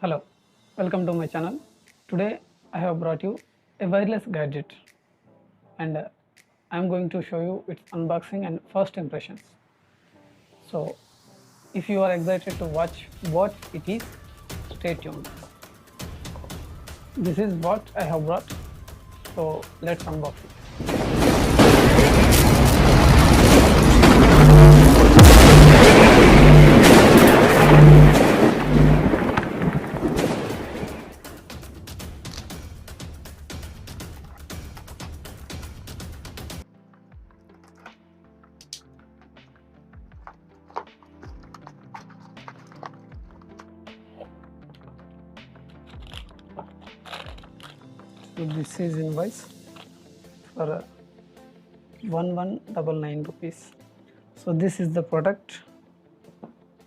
Hello, welcome to my channel. Today I have brought you a wireless gadget and I am going to show you its unboxing and first impressions. So if you are excited to watch what it is, stay tuned. This is what I have brought, so let's unbox it. So this is invoice for 1199 rupees. So this is the product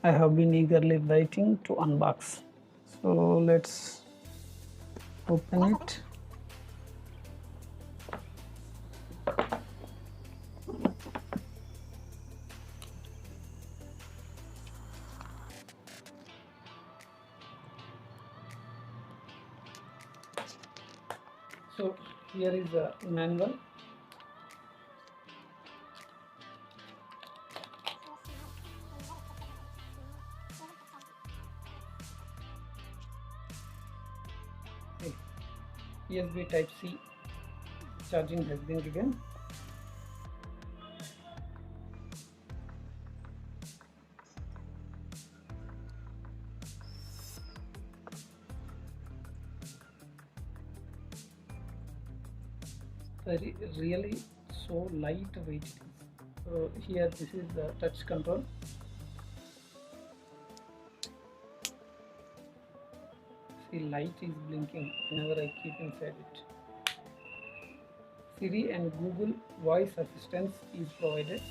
I have been eagerly waiting to unbox. So let's open it. So here is a manual. USB type C charging has been given. Really so lightweight it is. So here this is the touch control. See, light is blinking whenever I keep inside it. Siri and Google voice assistance is provided.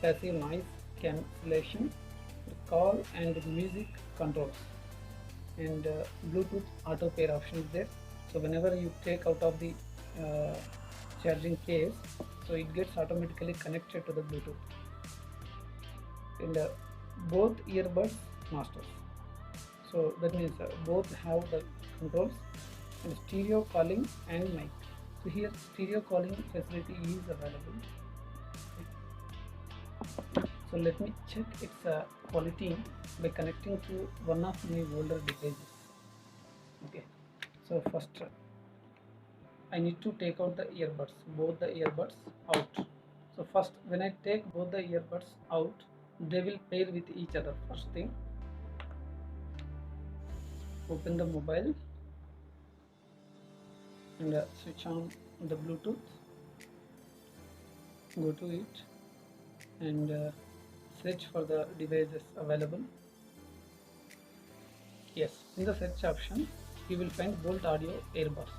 Passive noise cancellation, call and music controls, and Bluetooth auto pair options there. So whenever you take out of the charging case, so it gets automatically connected to the Bluetooth. And both earbuds masters. So that means both have the controls and stereo calling and mic. So here stereo calling facility is available. So let me check its quality by connecting to one of my older devices. Okay, so first I need to take out the earbuds, both the earbuds out. So first when I take both the earbuds out, they will pair with each other. First thing, open the mobile and switch on the Bluetooth, go to it and search for the devices available. Yes, in the search option you will find Boult audio earbuds.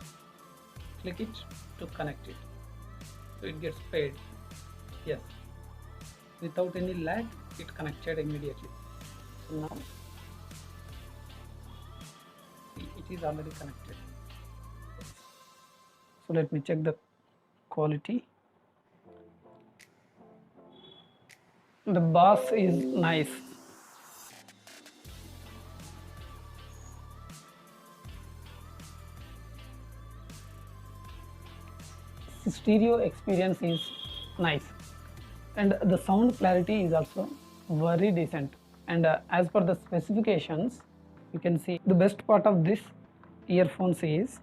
Click it to connect it, so it gets paired. Yes, without any lag it connected immediately. So now it is already connected. So let me check the quality. The bass is nice. Stereo experience is nice and the sound clarity is also very decent. And as per the specifications, you can see the best part of this earphones is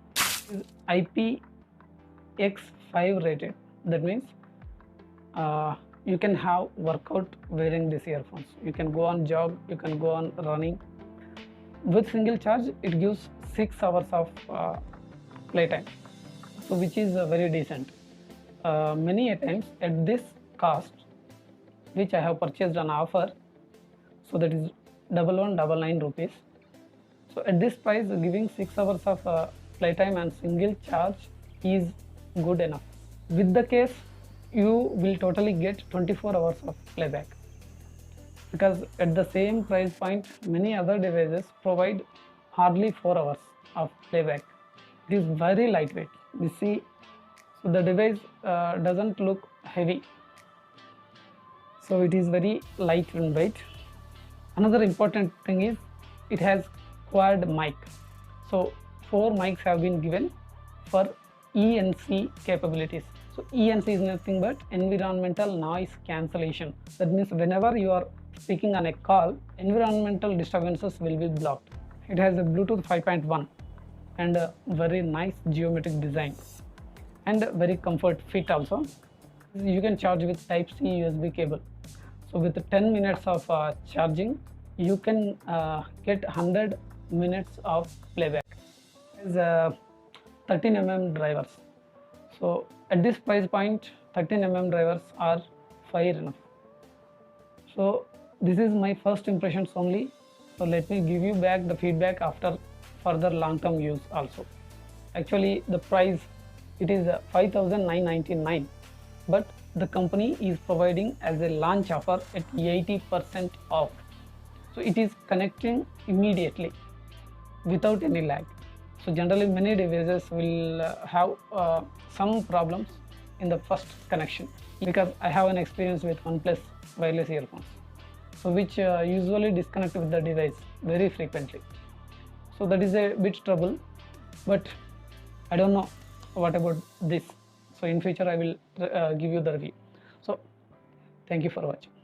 IPX5 rated. That means you can have workout wearing these earphones. You can go on jog, you can go on running. With single charge it gives 6 hours of playtime, so which is very decent. Many a times at this cost, which I have purchased on offer, so that is 1199 rupees. So at this price, giving 6 hours of playtime and single charge is good enough. With the case, you will totally get 24 hours of playback, because at the same price point many other devices provide hardly 4 hours of playback. It is very lightweight. You see, so the device doesn't look heavy, so it is very light and weight. Another important thing is it has quad mic. So 4 mics have been given for ENC capabilities. So ENC is nothing but environmental noise cancellation. That means whenever you are speaking on a call, environmental disturbances will be blocked. It has a Bluetooth 5.1 and a very nice geometric design and very comfort fit also. You can charge with Type-C USB cable. So with 10 minutes of charging, you can get 100 minutes of playback. It is 13 mm drivers. So at this price point, 13 mm drivers are fire enough. So this is my first impressions only. So let me give you back the feedback after further long-term use also. Actually, the price, it is 5,999, but the company is providing as a launch offer at 80% off. So it is connecting immediately without any lag. So generally many devices will have some problems in the first connection, because I have an experience with OnePlus wireless earphones, so which usually disconnect with the device very frequently. So that is a bit trouble, but I don't know what about this. So in future I will give you the review. So thank you for watching.